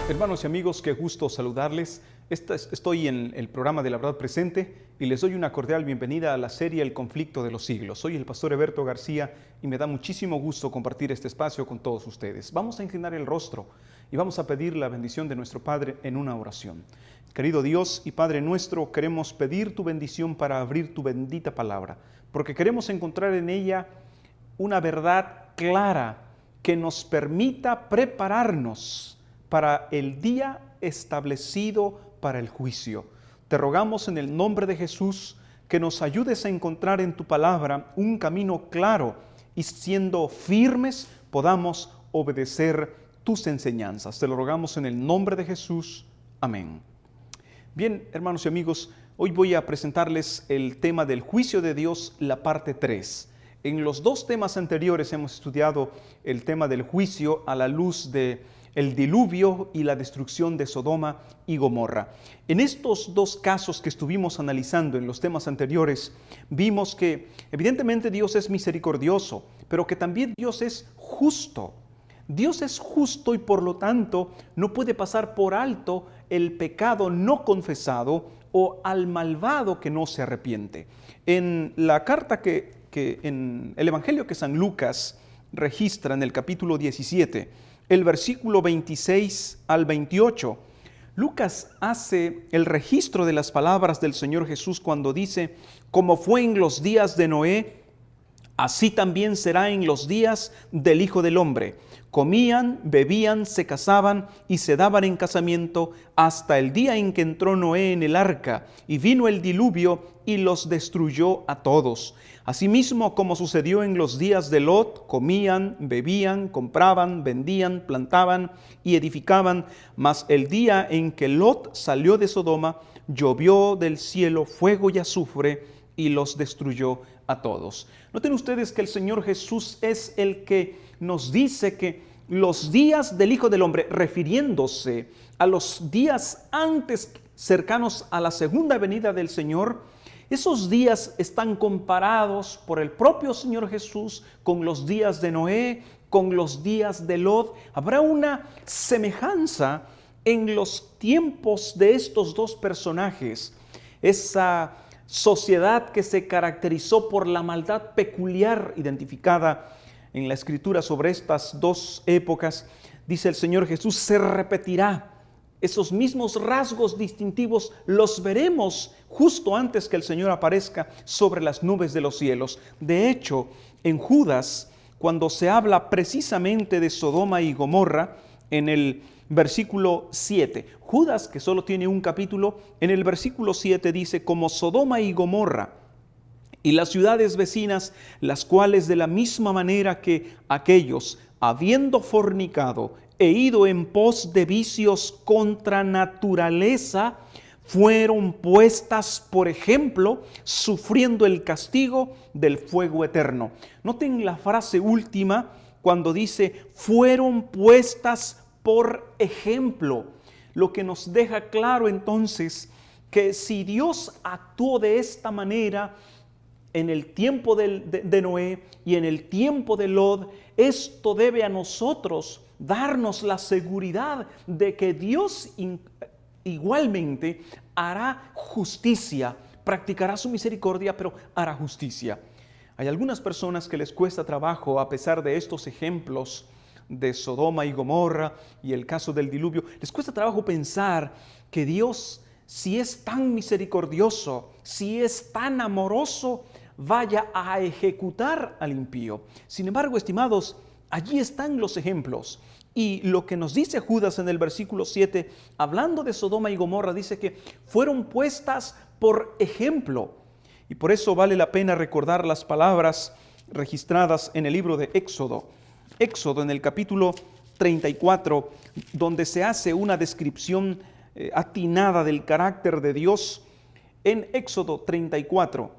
Hermanos y amigos, qué gusto saludarles. Estoy en el programa de La Verdad Presente y les doy una cordial bienvenida a la serie El Conflicto de los Siglos. Soy el pastor Eberto García y me da muchísimo gusto compartir este espacio con todos ustedes. Vamos a inclinar el rostro y vamos a pedir la bendición de nuestro Padre en una oración. Querido Dios y Padre nuestro, queremos pedir tu bendición para abrir tu bendita palabra, porque queremos encontrar en ella una verdad clara que nos permita prepararnos para el día establecido para el juicio. Te rogamos en el nombre de Jesús que nos ayudes a encontrar en tu palabra un camino claro y siendo firmes podamos obedecer tus enseñanzas. Te lo rogamos en el nombre de Jesús. Amén. Bien, hermanos y amigos, hoy voy a presentarles el tema del juicio de Dios, la parte 3. En los dos temas anteriores hemos estudiado el tema del juicio a la luz de el diluvio y la destrucción de Sodoma y Gomorra. En estos dos casos que estuvimos analizando en los temas anteriores, vimos que evidentemente Dios es misericordioso, pero que también Dios es justo. Dios es justo y por lo tanto no puede pasar por alto el pecado no confesado o al malvado que no se arrepiente. En la carta que en el Evangelio que San Lucas registra en el capítulo 17, el versículo 26 al 28, Lucas hace el registro de las palabras del Señor Jesús cuando dice: como fue en los días de Noé, así también será en los días del Hijo del Hombre. Comían, bebían, se casaban y se daban en casamiento hasta el día en que entró Noé en el arca y vino el diluvio y los destruyó a todos. Asimismo, como sucedió en los días de Lot, comían, bebían, compraban, vendían, plantaban y edificaban. Mas el día en que Lot salió de Sodoma, llovió del cielo fuego y azufre y los destruyó a todos. Noten ustedes que el Señor Jesús es el que nos dice que los días del Hijo del Hombre, refiriéndose a los días antes cercanos a la segunda venida del Señor, esos días están comparados por el propio Señor Jesús con los días de Noé, con los días de Lot. Habrá una semejanza en los tiempos de estos dos personajes. Esa sociedad que se caracterizó por la maldad peculiar identificada en la Escritura sobre estas dos épocas, dice el Señor Jesús, se repetirá. Esos mismos rasgos distintivos los veremos justo antes que el Señor aparezca sobre las nubes de los cielos. De hecho, en Judas, cuando se habla precisamente de Sodoma y Gomorra, en el versículo 7, Judas, que solo tiene un capítulo, en el versículo 7 dice: como Sodoma y Gomorra y las ciudades vecinas, las cuales de la misma manera que aquellos, habiendo fornicado e ido en pos de vicios contra naturaleza, fueron puestas por ejemplo, sufriendo el castigo del fuego eterno. Noten la frase última cuando dice fueron puestas por ejemplo, lo que nos deja claro entonces que si Dios actuó de esta manera en el tiempo de Noé y en el tiempo de Lot, esto debe a nosotros darnos la seguridad de que Dios igualmente hará justicia, practicará su misericordia, pero hará justicia. Hay algunas personas que les cuesta trabajo, a pesar de estos ejemplos de Sodoma y Gomorra y el caso del diluvio, les cuesta trabajo pensar que Dios, si es tan misericordioso, si es tan amoroso, vaya a ejecutar al impío. Sin embargo, estimados, allí están los ejemplos. Y lo que nos dice Judas en el versículo 7, hablando de Sodoma y Gomorra, dice que fueron puestas por ejemplo. Y por eso vale la pena recordar las palabras registradas en el libro de Éxodo. Éxodo en el capítulo 34, donde se hace una descripción atinada del carácter de Dios. En Éxodo 34,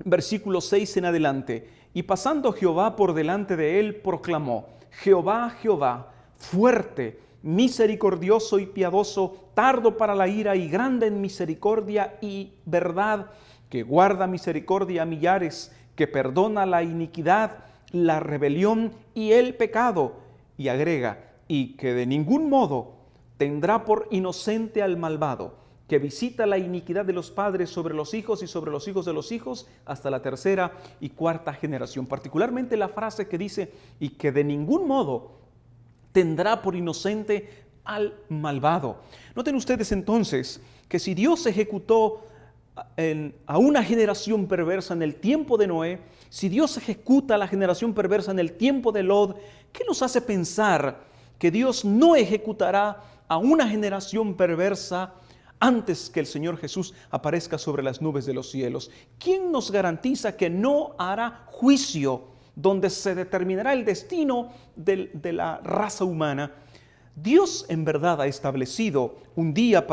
versículo 6 en adelante: y pasando Jehová por delante de él, proclamó: Jehová, Jehová, fuerte, misericordioso y piadoso, tardo para la ira y grande en misericordia y verdad, que guarda misericordia a millares, que perdona la iniquidad, la rebelión y el pecado. Y agrega: y que de ningún modo tendrá por inocente al malvado, que visita la iniquidad de los padres sobre los hijos y sobre los hijos de los hijos hasta la tercera y cuarta generación. Particularmente la frase que dice, y que de ningún modo tendrá por inocente al malvado. Noten ustedes entonces que si Dios ejecutó a una generación perversa en el tiempo de Noé, si Dios ejecuta a la generación perversa en el tiempo de Lot, ¿qué nos hace pensar que Dios no ejecutará a una generación perversa antes que el Señor Jesús aparezca sobre las nubes de los cielos? ¿Quién nos garantiza que no hará juicio donde se determinará el destino de la raza humana? Dios en verdad ha establecido un día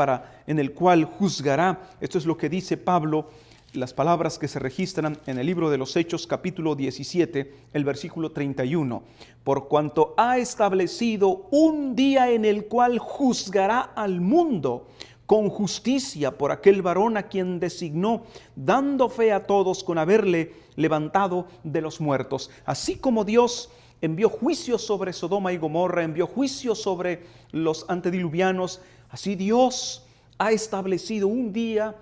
en el cual juzgará. Esto es lo que dice Pablo, las palabras que se registran en el libro de los Hechos, capítulo 17, el versículo 31. Por cuanto ha establecido un día en el cual juzgará al mundo con justicia por aquel varón a quien designó, dando fe a todos con haberle levantado de los muertos. Así como Dios envió juicio sobre Sodoma y Gomorra, envió juicio sobre los antediluvianos, así Dios ha establecido un día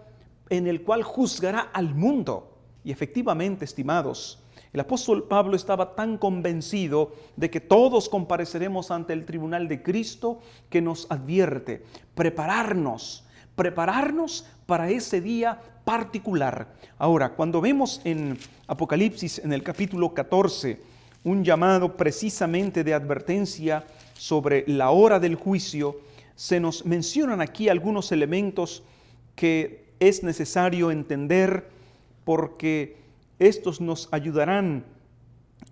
en el cual juzgará al mundo. Y efectivamente, estimados, el apóstol Pablo estaba tan convencido de que todos compareceremos ante el tribunal de Cristo, que nos advierte prepararnos para ese día particular. Ahora, cuando vemos en Apocalipsis, en el capítulo 14, un llamado precisamente de advertencia sobre la hora del juicio, se nos mencionan aquí algunos elementos que es necesario entender, porque estos nos ayudarán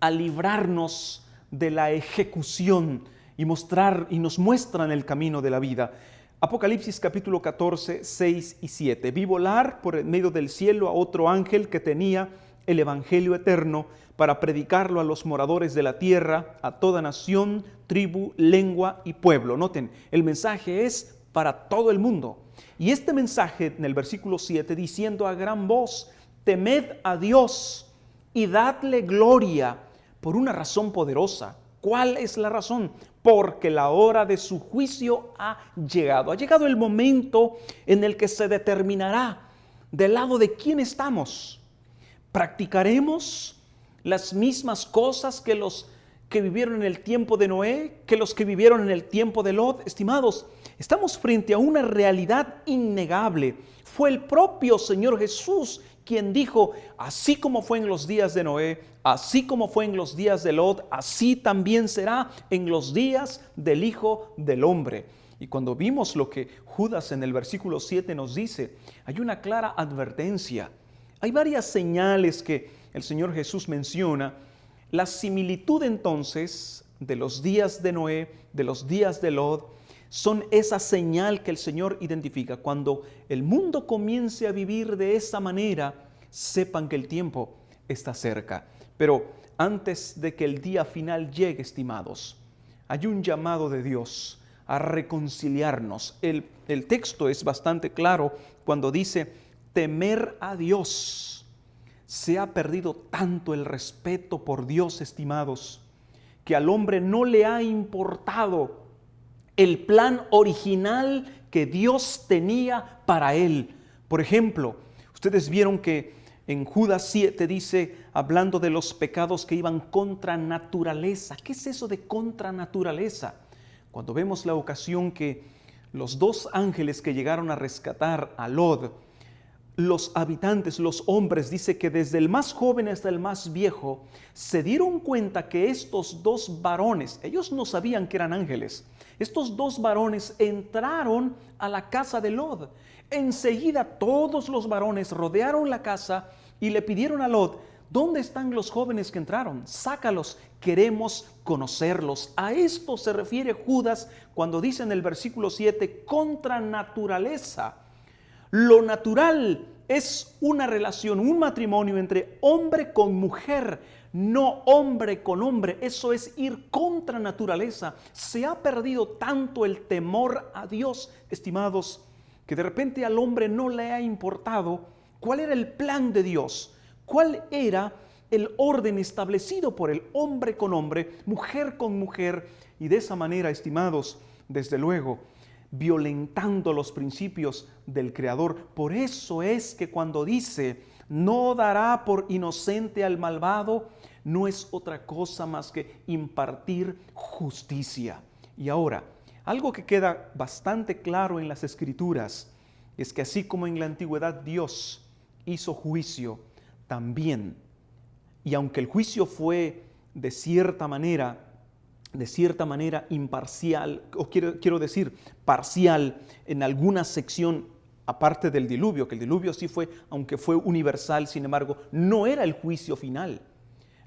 a librarnos de la ejecución y nos muestran el camino de la vida. Apocalipsis capítulo 14, 6 y 7. Vi volar por el medio del cielo a otro ángel que tenía el evangelio eterno para predicarlo a los moradores de la tierra, a toda nación, tribu, lengua y pueblo. Noten, el mensaje es para todo el mundo. Y este mensaje en el versículo 7, diciendo a gran voz, temed a Dios y dadle gloria por una razón poderosa. ¿Cuál es la razón? Porque la hora de su juicio ha llegado. Ha llegado el momento en el que se determinará del lado de quién estamos. ¿Practicaremos las mismas cosas que los que vivieron en el tiempo de Noé, que los que vivieron en el tiempo de Lot? Estimados, estamos frente a una realidad innegable. Fue el propio Señor Jesús quien dijo, así como fue en los días de Noé, así como fue en los días de Lot, así también será en los días del Hijo del Hombre. Y cuando vimos lo que Judas en el versículo 7 nos dice, hay una clara advertencia. Hay varias señales que el Señor Jesús menciona. La similitud entonces de los días de Noé, de los días de Lot, son esa señal que el Señor identifica. Cuando el mundo comience a vivir de esa manera, sepan que el tiempo está cerca. Pero antes de que el día final llegue, estimados, hay un llamado de Dios a reconciliarnos. El texto es bastante claro cuando dice, temer a Dios. Se ha perdido tanto el respeto por Dios, estimados, que al hombre no le ha importado el plan original que Dios tenía para él. Por ejemplo, ustedes vieron que en Judas 7 dice, hablando de los pecados que iban contra naturaleza. ¿Qué es eso de contra naturaleza? Cuando vemos la ocasión que los dos ángeles que llegaron a rescatar a Lot, los habitantes, los hombres, dice que desde el más joven hasta el más viejo, se dieron cuenta que estos dos varones, ellos no sabían que eran ángeles, estos dos varones entraron a la casa de Lot. Enseguida todos los varones rodearon la casa y le pidieron a Lot, ¿dónde están los jóvenes que entraron? Sácalos, queremos conocerlos. A esto se refiere Judas cuando dice en el versículo 7, contra naturaleza. Lo natural es una relación, un matrimonio entre hombre con mujer, no hombre con hombre. Eso es ir contra naturaleza. Se ha perdido tanto el temor a Dios, estimados, que de repente al hombre no le ha importado cuál era el plan de Dios, cuál era el orden establecido por el hombre con hombre, mujer con mujer. Y de esa manera, estimados, desde luego, violentando los principios del Creador. Por eso es que cuando dice, no dará por inocente al malvado, no es otra cosa más que impartir justicia. Y ahora, algo que queda bastante claro en las Escrituras es que así como en la antigüedad Dios hizo juicio, también, y aunque el juicio fue de cierta manera imparcial, o quiero decir parcial en alguna sección aparte del diluvio, que el diluvio sí fue, aunque fue universal, sin embargo, no era el juicio final.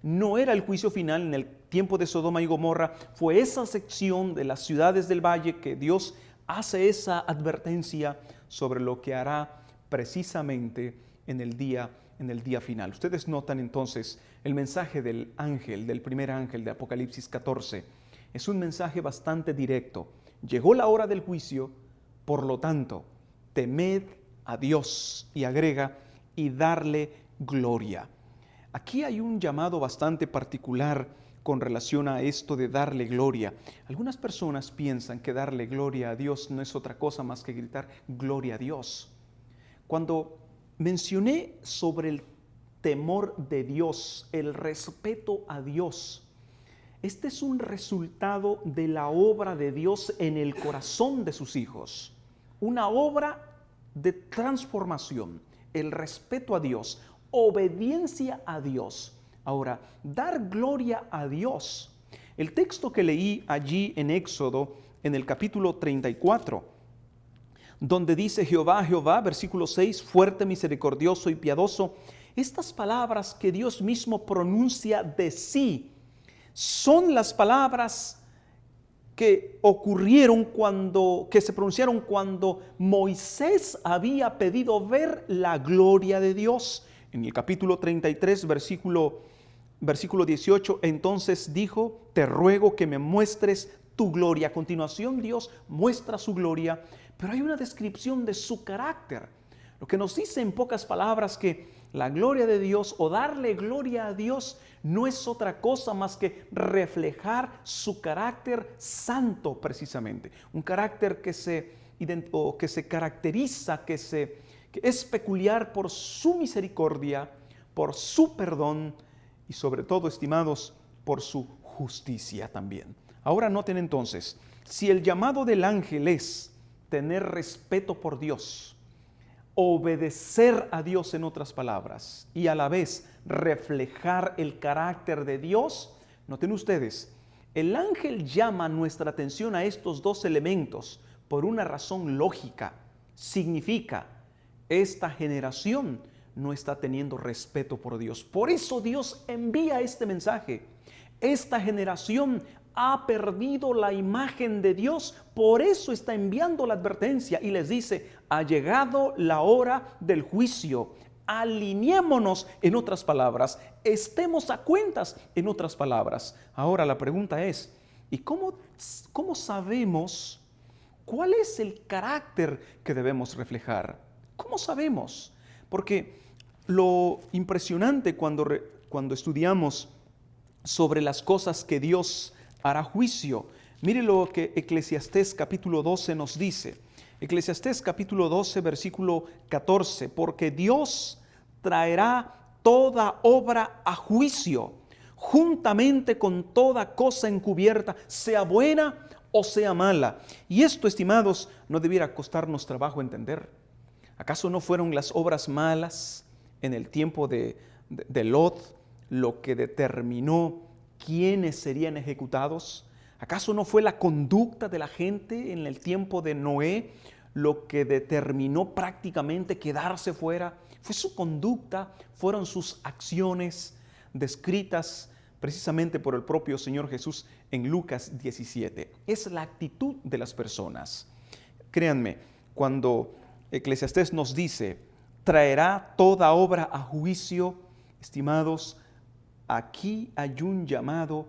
No era el juicio final en el tiempo de Sodoma y Gomorra, fue esa sección de las ciudades del valle que Dios hace esa advertencia sobre lo que hará precisamente en el día final. Ustedes notan entonces el mensaje del ángel, del primer ángel de Apocalipsis 14. Es un mensaje bastante directo. Llegó la hora del juicio, por lo tanto, temed a Dios, y agrega, y darle gloria. Aquí hay un llamado bastante particular con relación a esto de darle gloria. Algunas personas piensan que darle gloria a Dios no es otra cosa más que gritar gloria a Dios. Cuando mencioné sobre el temor de Dios, el respeto a Dios, este es un resultado de la obra de Dios en el corazón de sus hijos. Una obra de transformación, el respeto a Dios, obediencia a Dios. Ahora, dar gloria a Dios. El texto que leí allí en Éxodo, en el capítulo 34, donde dice Jehová, Jehová, versículo 6, fuerte, misericordioso y piadoso. Estas palabras que Dios mismo pronuncia de sí son las palabras que que se pronunciaron cuando Moisés había pedido ver la gloria de Dios. En el capítulo 33, versículo 18, entonces dijo, te ruego que me muestres tu gloria. A continuación Dios muestra su gloria, pero hay una descripción de su carácter. Lo que nos dice en pocas palabras que la gloria de Dios o darle gloria a Dios no es otra cosa más que reflejar su carácter santo precisamente. Un carácter que se caracteriza, que es peculiar por su misericordia, por su perdón y sobre todo, estimados, por su justicia también. Ahora noten entonces, si el llamado del ángel es tener respeto por Dios, obedecer a Dios en otras palabras y a la vez reflejar el carácter de Dios, noten ustedes, el ángel llama nuestra atención a estos dos elementos por una razón lógica. Significa, esta generación no está teniendo respeto por Dios. Por eso Dios envía este mensaje. Esta generación ha perdido la imagen de Dios, por eso está enviando la advertencia y les dice, ha llegado la hora del juicio. Alineémonos, en otras palabras, estemos a cuentas, en otras palabras. Ahora la pregunta es, ¿y cómo sabemos cuál es el carácter que debemos reflejar? ¿Cómo sabemos? Porque lo impresionante cuando estudiamos sobre las cosas que Dios hará juicio, mire lo que Eclesiastés capítulo 12 nos dice. Eclesiastés capítulo 12 versículo 14, porque Dios traerá toda obra a juicio, juntamente con toda cosa encubierta, sea buena o sea mala. Y esto, estimados, no debiera costarnos trabajo entender. ¿Acaso no fueron las obras malas en el tiempo de Lot lo que determinó quiénes serían ejecutados? ¿Acaso no fue la conducta de la gente en el tiempo de Noé lo que determinó prácticamente quedarse fuera? Fue su conducta, fueron sus acciones descritas precisamente por el propio Señor Jesús en Lucas 17. Es la actitud de las personas. Créanme, cuando Eclesiastés nos dice, traerá toda obra a juicio, estimados, aquí hay un llamado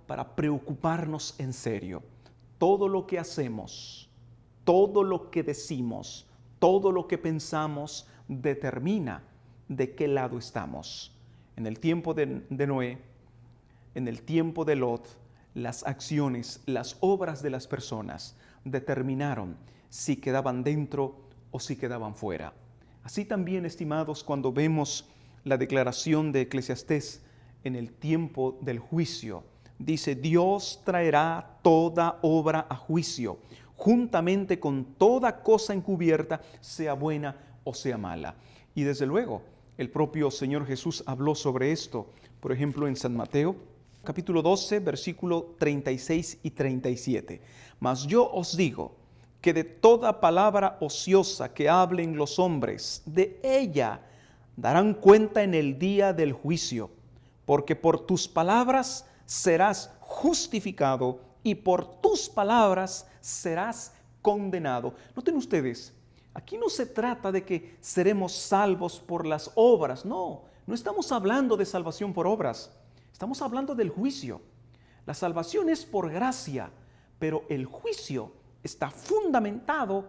para preocuparnos en serio. Todo lo que hacemos, todo lo que decimos, todo lo que pensamos determina de qué lado estamos. En el tiempo de Noé, en el tiempo de Lot, las acciones, las obras de las personas determinaron si quedaban dentro o si quedaban fuera. Así también, estimados, cuando vemos la declaración de Eclesiastés en el tiempo del juicio, dice: Dios traerá toda obra a juicio, juntamente con toda cosa encubierta, sea buena o sea mala. Y desde luego, el propio Señor Jesús habló sobre esto, por ejemplo, en San Mateo, capítulo 12, versículo 36 y 37. Mas yo os digo que de toda palabra ociosa que hablen los hombres, de ella darán cuenta en el día del juicio, porque por tus palabras serás justificado y por tus palabras serás condenado. Noten ustedes, aquí no se trata de que seremos salvos por las obras, no estamos hablando de salvación por obras, estamos hablando del juicio. La salvación es por gracia, pero el juicio está fundamentado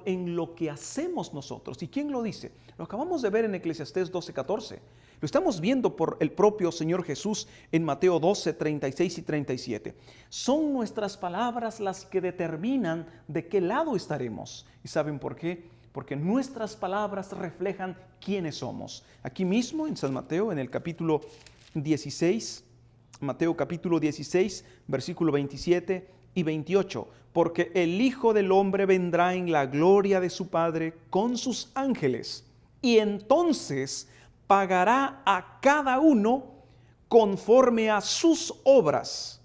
en lo que hacemos nosotros. ¿Y quién lo dice? Lo acabamos de ver en Eclesiastés 12:14. Lo estamos viendo por el propio Señor Jesús en Mateo 12, 36 y 37. Son nuestras palabras las que determinan de qué lado estaremos. ¿Y saben por qué? Porque nuestras palabras reflejan quiénes somos. Aquí mismo en San Mateo, en el capítulo 16, Mateo capítulo 16, versículo 27 y 28. Porque el Hijo del Hombre vendrá en la gloria de su Padre con sus ángeles, y entonces pagará a cada uno conforme a sus obras.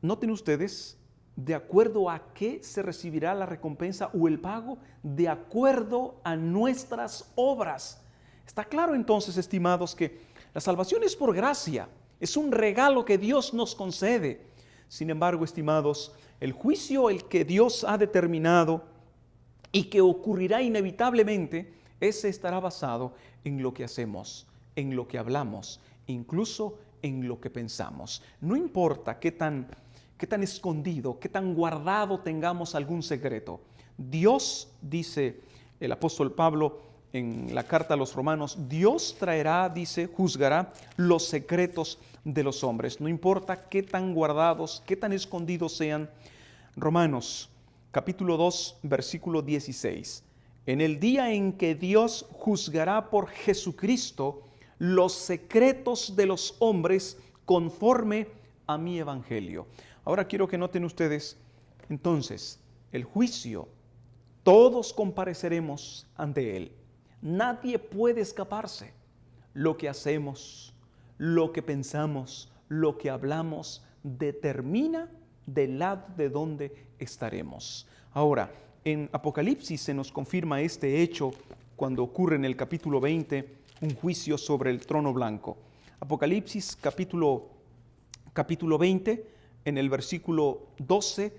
Noten ustedes, ¿de acuerdo a qué se recibirá la recompensa o el pago? De acuerdo a nuestras obras. Está claro entonces, estimados, que la salvación es por gracia, es un regalo que Dios nos concede. Sin embargo, estimados, el juicio, el que Dios ha determinado y que ocurrirá inevitablemente, ese estará basado en lo que hacemos, en lo que hablamos, incluso en lo que pensamos. No importa qué tan escondido, qué tan guardado tengamos algún secreto. Dios, dice el apóstol Pablo en la carta a los Romanos, Dios traerá, dice, juzgará los secretos de los hombres. No importa qué tan guardados, qué tan escondidos sean. Romanos capítulo 2, versículo 16. En el día en que Dios juzgará por Jesucristo los secretos de los hombres conforme a mi evangelio. Ahora quiero que noten ustedes, entonces, el juicio, todos compareceremos ante él. Nadie puede escaparse. Lo que hacemos, lo que pensamos, lo que hablamos, determina del lado de donde estaremos. Ahora, en Apocalipsis se nos confirma este hecho cuando ocurre en el capítulo 20 un juicio sobre el trono blanco. Apocalipsis capítulo 20, en el versículo 12,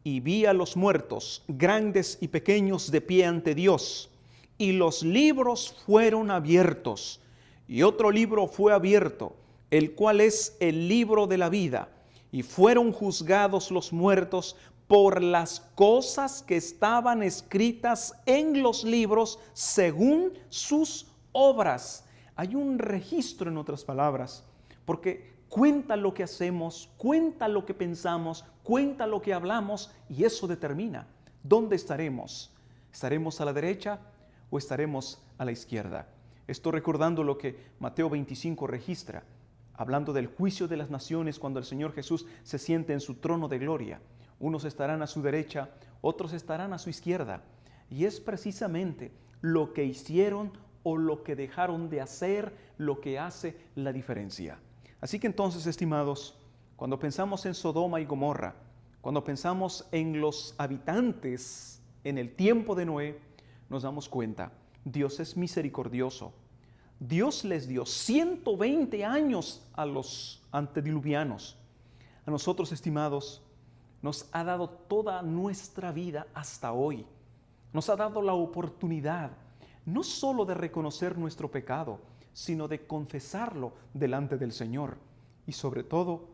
y vi a los muertos, grandes y pequeños, de pie ante Dios, y los libros fueron abiertos, y otro libro fue abierto, el cual es el libro de la vida, y fueron juzgados los muertos por las cosas que estaban escritas en los libros según sus obras. Hay un registro, en otras palabras, porque cuenta lo que hacemos, cuenta lo que pensamos, cuenta lo que hablamos, y eso determina dónde estaremos. ¿Estaremos a la derecha o estaremos a la izquierda? Estoy recordando lo que Mateo 25 registra, hablando del juicio de las naciones cuando el Señor Jesús se siente en su trono de gloria. Unos estarán a su derecha, otros estarán a su izquierda. Y es precisamente lo que hicieron o lo que dejaron de hacer lo que hace la diferencia. Así que entonces, estimados, cuando pensamos en Sodoma y Gomorra, cuando pensamos en los habitantes en el tiempo de Noé, nos damos cuenta, Dios es misericordioso. Dios les dio 120 años a los antediluvianos. A nosotros, estimados, nos ha dado toda nuestra vida hasta hoy. Nos ha dado la oportunidad no solo de reconocer nuestro pecado, sino de confesarlo delante del Señor y sobre todo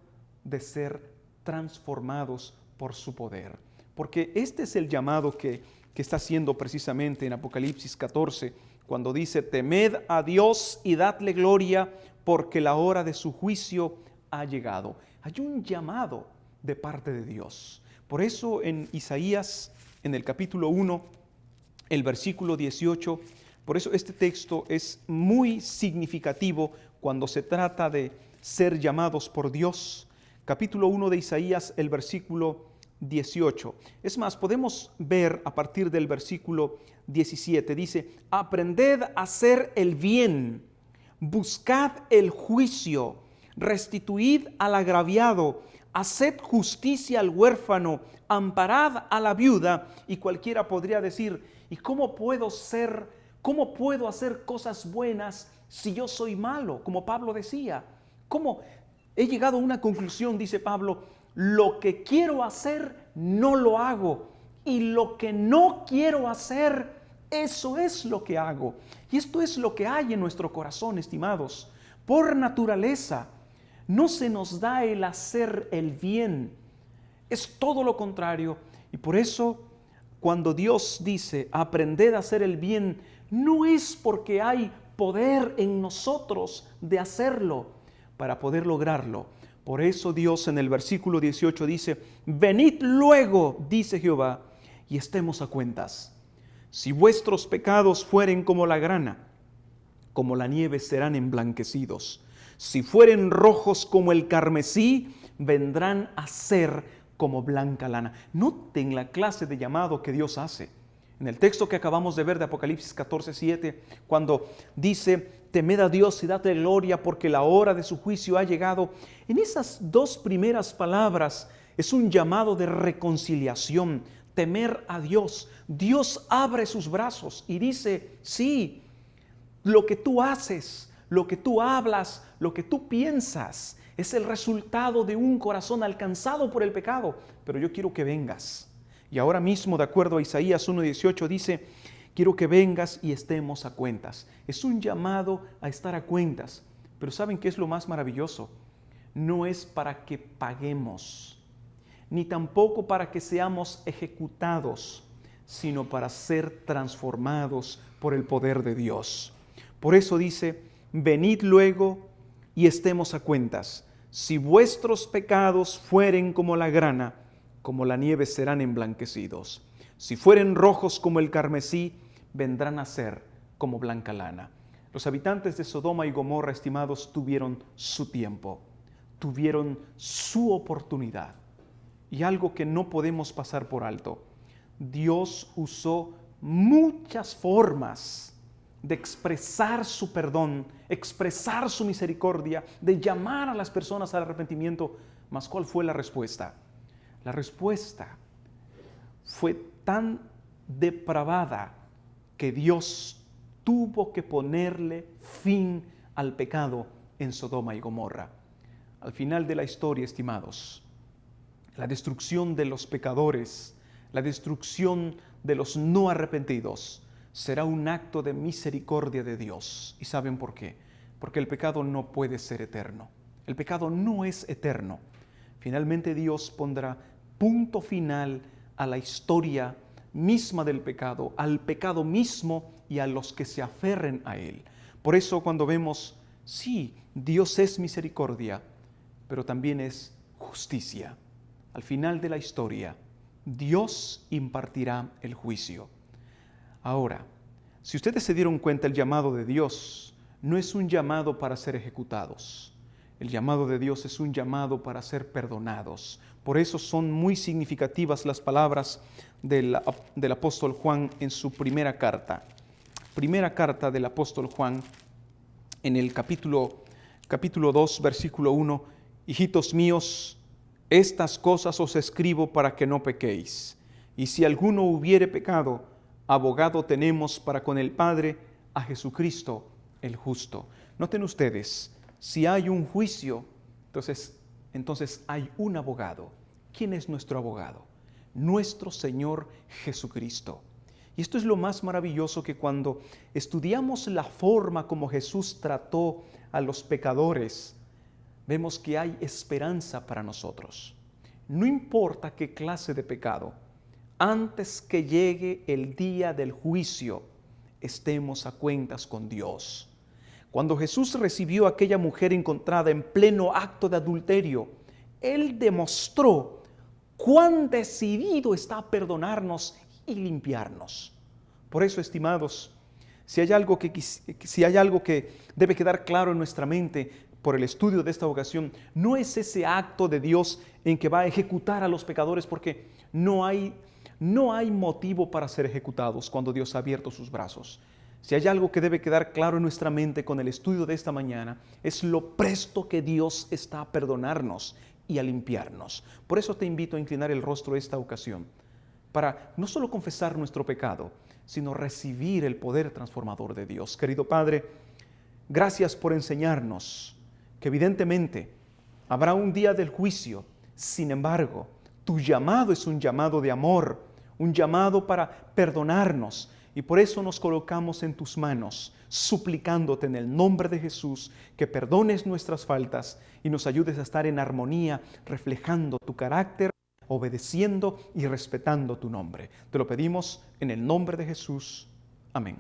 de ser transformados por su poder. Porque este es el llamado que está haciendo precisamente en Apocalipsis 14, cuando dice: temed a Dios y dadle gloria, porque la hora de su juicio ha llegado. Hay un llamado de parte de Dios. Por eso en Isaías, en el capítulo 1, el versículo 18, por eso este texto es muy significativo cuando se trata de ser llamados por Dios. Capítulo 1 de Isaías, el versículo 18. Es más, podemos ver a partir del versículo 17, dice: aprended a hacer el bien, buscad el juicio, restituid al agraviado, haced justicia al huérfano, amparad a la viuda. Y cualquiera podría decir: ¿y cómo puedo hacer cosas buenas si yo soy malo? Como Pablo decía, ¿cómo? He llegado a una conclusión, dice Pablo: lo que quiero hacer no lo hago, y lo que no quiero hacer, eso es lo que hago. Y esto es lo que hay en nuestro corazón, estimados. Por naturaleza, no se nos da el hacer el bien, es todo lo contrario. Y por eso, cuando Dios dice: aprended a hacer el bien, no es porque hay poder en nosotros de hacerlo para poder lograrlo. Por eso Dios en el versículo 18 dice: venid luego, dice Jehová, y estemos a cuentas. Si vuestros pecados fueren como la grana, como la nieve serán emblanquecidos. Si fueren rojos como el carmesí, vendrán a ser como blanca lana. Noten la clase de llamado que Dios hace. En el texto que acabamos de ver de Apocalipsis 14:7, cuando dice: temed a Dios y date gloria porque la hora de su juicio ha llegado. En esas dos primeras palabras es un llamado de reconciliación, temer a Dios. Dios abre sus brazos y dice: sí, lo que tú haces, lo que tú hablas, lo que tú piensas es el resultado de un corazón alcanzado por el pecado, pero yo quiero que vengas. Y ahora mismo, de acuerdo a Isaías 1:18, dice: quiero que vengas y estemos a cuentas. Es un llamado a estar a cuentas. Pero ¿saben qué es lo más maravilloso? No es para que paguemos, ni tampoco para que seamos ejecutados, sino para ser transformados por el poder de Dios. Por eso dice: venid luego y estemos a cuentas. Si vuestros pecados fueren como la grana, como la nieve serán emblanquecidos. Si fueren rojos como el carmesí, vendrán a ser como blanca lana. Los habitantes de Sodoma y Gomorra, estimados, tuvieron su tiempo, tuvieron su oportunidad. Y algo que no podemos pasar por alto: Dios usó muchas formas de expresar su perdón, expresar su misericordia, de llamar a las personas al arrepentimiento. Mas ¿cuál fue la respuesta? La respuesta fue tan depravada que Dios tuvo que ponerle fin al pecado en Sodoma y Gomorra. Al final de la historia, estimados, la destrucción de los pecadores, la destrucción de los no arrepentidos, será un acto de misericordia de Dios. ¿Y saben por qué? Porque el pecado no puede ser eterno. El pecado no es eterno. Finalmente Dios pondrá punto final a la historia misma del pecado, al pecado mismo y a los que se aferren a él. Por eso cuando vemos, sí, Dios es misericordia, pero también es justicia. Al final de la historia, Dios impartirá el juicio. Ahora, si ustedes se dieron cuenta, el llamado de Dios no es un llamado para ser ejecutados. El llamado de Dios es un llamado para ser perdonados. Por eso son muy significativas las palabras del apóstol Juan en su primera carta. Primera carta del apóstol Juan, en el capítulo 2, versículo 1. Hijitos míos, estas cosas os escribo para que no pequéis. Y si alguno hubiere pecado, abogado tenemos para con el Padre, a Jesucristo el justo. Noten ustedes, si hay un juicio, entonces hay un abogado. ¿Quién es nuestro abogado? Nuestro Señor Jesucristo. Y esto es lo más maravilloso, que cuando estudiamos la forma como Jesús trató a los pecadores, vemos que hay esperanza para nosotros. No importa qué clase de pecado, antes que llegue el día del juicio, estemos a cuentas con Dios. Cuando Jesús recibió a aquella mujer encontrada en pleno acto de adulterio, Él demostró cuán decidido está a perdonarnos y limpiarnos. Por eso, estimados, si hay algo que debe quedar claro en nuestra mente por el estudio de esta ocasión, no es ese acto de Dios en que va a ejecutar a los pecadores, porque no hay motivo para ser ejecutados cuando Dios ha abierto sus brazos. Si hay algo que debe quedar claro en nuestra mente con el estudio de esta mañana, es lo presto que Dios está a perdonarnos y a limpiarnos. Por eso te invito a inclinar el rostro esta ocasión, para no solo confesar nuestro pecado, sino recibir el poder transformador de Dios. Querido Padre, gracias por enseñarnos que evidentemente habrá un día del juicio. Sin embargo, tu llamado es un llamado de amor, un llamado para perdonarnos, y por eso nos colocamos en tus manos, suplicándote en el nombre de Jesús que perdones nuestras faltas y nos ayudes a estar en armonía, reflejando tu carácter, obedeciendo y respetando tu nombre. Te lo pedimos en el nombre de Jesús. Amén.